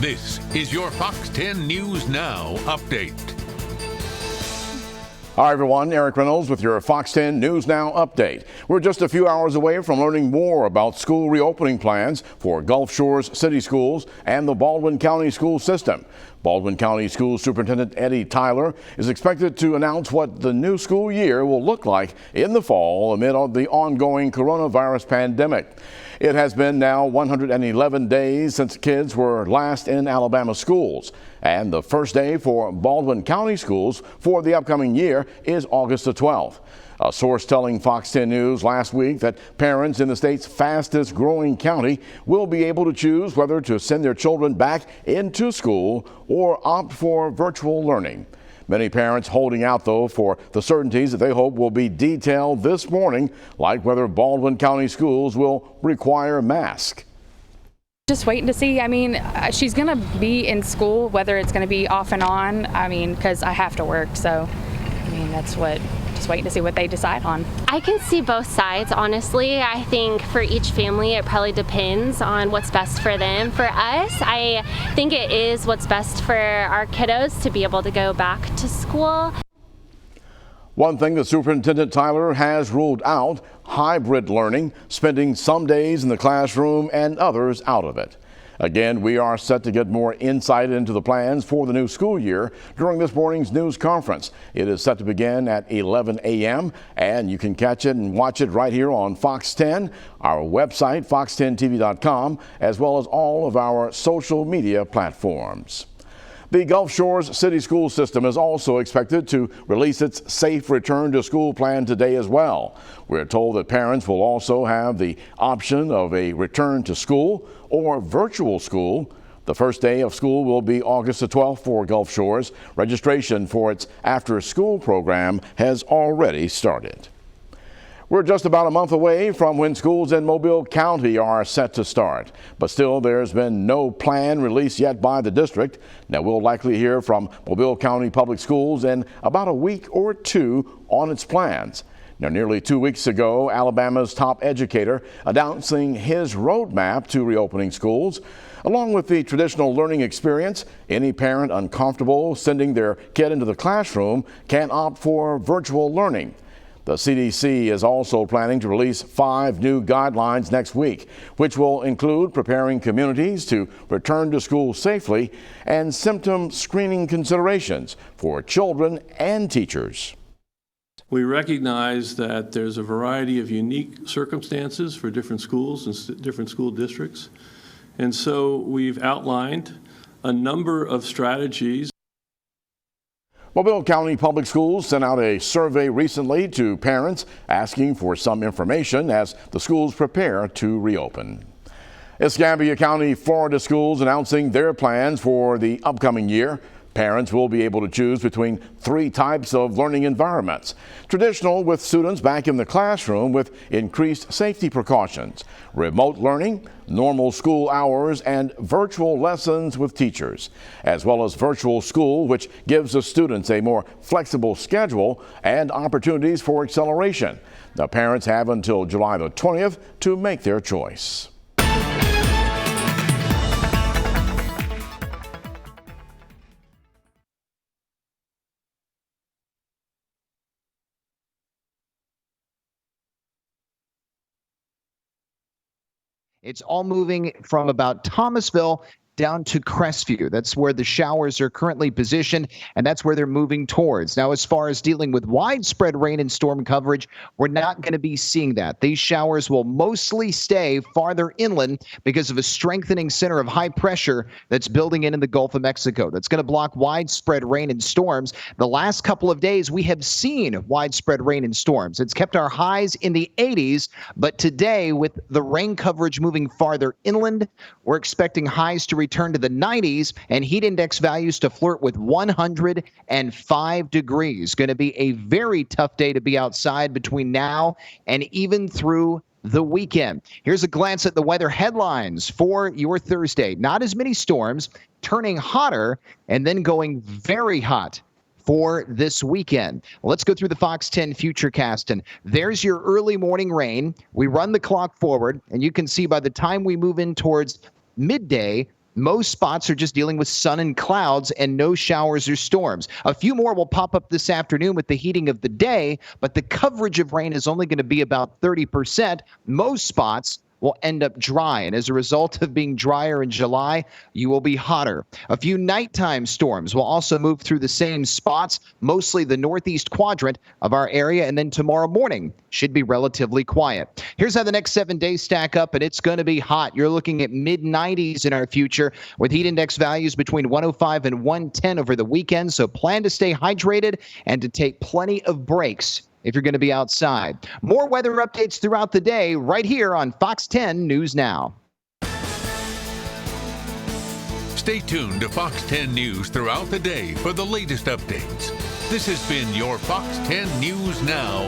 This is your Fox 10 News Now update. Hi everyone, Eric Reynolds with your Fox 10 News Now update. We're just a few hours away from learning more about school reopening plans for Gulf Shores City Schools and the Baldwin County school system. Baldwin County School Superintendent Eddie Tyler is expected to announce what the new school year will look like in the fall amid the ongoing coronavirus pandemic. It has been now 111 days since kids were last in Alabama schools, and the first day for Baldwin County schools for the upcoming year is August the 12th. A source telling Fox 10 News last week that parents in the state's fastest growing county will be able to choose whether to send their children back into school or opt for virtual learning. Many parents holding out, though, for the certainties that they hope will be detailed this morning, like whether Baldwin County schools will require masks. Just waiting to see. I mean, she's going to be in school, whether it's going to be off and on. I mean, because I have to work. So, I mean, that's what, just waiting to see what they decide on. I can see both sides, honestly. I think for each family, it probably depends on what's best for them. For us, I think it is what's best for our kiddos to be able to go back to school. One thing that Superintendent Tyler has ruled out: hybrid learning, spending some days in the classroom and others out of it. Again, we are set to get more insight into the plans for the new school year during this morning's news conference. It is set to begin at 11 a.m. and you can catch it and watch it right here on Fox 10, our website, fox10tv.com, as well as all of our social media platforms. The Gulf Shores City School System is also expected to release its safe return to school plan today as well. We're told that parents will also have the option of a return to school or virtual school. The first day of school will be August the 12th for Gulf Shores. Registration for its after-school program has already started. We're just about a month away from when schools in Mobile County are set to start, but still there's been no plan released yet by the district. Now we'll likely hear from Mobile County Public Schools in about a week or two on its plans. Now, nearly 2 weeks ago, Alabama's top educator announcing his roadmap to reopening schools. Along with the traditional learning experience, any parent uncomfortable sending their kid into the classroom can opt for virtual learning. The CDC is also planning to release 5 new guidelines next week, which will include preparing communities to return to school safely and symptom screening considerations for children and teachers. We recognize that there's a variety of unique circumstances for different schools and different school districts. And so we've outlined a number of strategies. Mobile County Public Schools sent out a survey recently to parents asking for some information as the schools prepare to reopen. Escambia County, Florida schools announcing their plans for the upcoming year. Parents will be able to choose between 3 types of learning environments. Traditional, with students back in the classroom with increased safety precautions. Remote learning, normal school hours, and virtual lessons with teachers. As well as virtual school, which gives the students a more flexible schedule and opportunities for acceleration. The parents have until July the 20th to make their choice. It's all moving from about Thomasville down to Crestview. That's where the showers are currently positioned, and that's where they're moving towards. Now, as far as dealing with widespread rain and storm coverage, we're not going to be seeing that. These showers will mostly stay farther inland because of a strengthening center of high pressure that's building in the Gulf of Mexico. That's going to block widespread rain and storms. The last couple of days, we have seen widespread rain and storms. It's kept our highs in the 80s, but today, with the rain coverage moving farther inland, we're expecting highs to return to the 90s and heat index values to flirt with 105 degrees. Going to be a very tough day to be outside between now and even through the weekend. Here's a glance at the weather headlines for your Thursday. Not as many storms, turning hotter and then going very hot for this weekend. Let's go through the Fox 10 Futurecast, and there's your early morning rain. We run the clock forward, and you can see by the time we move in towards midday, Most spots are just dealing with sun and clouds and no showers or storms. A few more will pop up this afternoon with the heating of the day, but the coverage of rain is only going to be about 30%. Most spots will end up dry, and as a result of being drier in July, you will be hotter. A few nighttime storms will also move through the same spots, mostly the northeast quadrant of our area, and then tomorrow morning should be relatively quiet. Here's how the next 7 days stack up, and it's going to be hot. You're looking at mid-90s in our future with heat index values between 105 and 110 over the weekend, so plan to stay hydrated and to take plenty of breaks if you're going to be outside. More weather updates throughout the day right here on Fox 10 News Now. Stay tuned to Fox 10 News throughout the day for the latest updates. This has been your Fox 10 News Now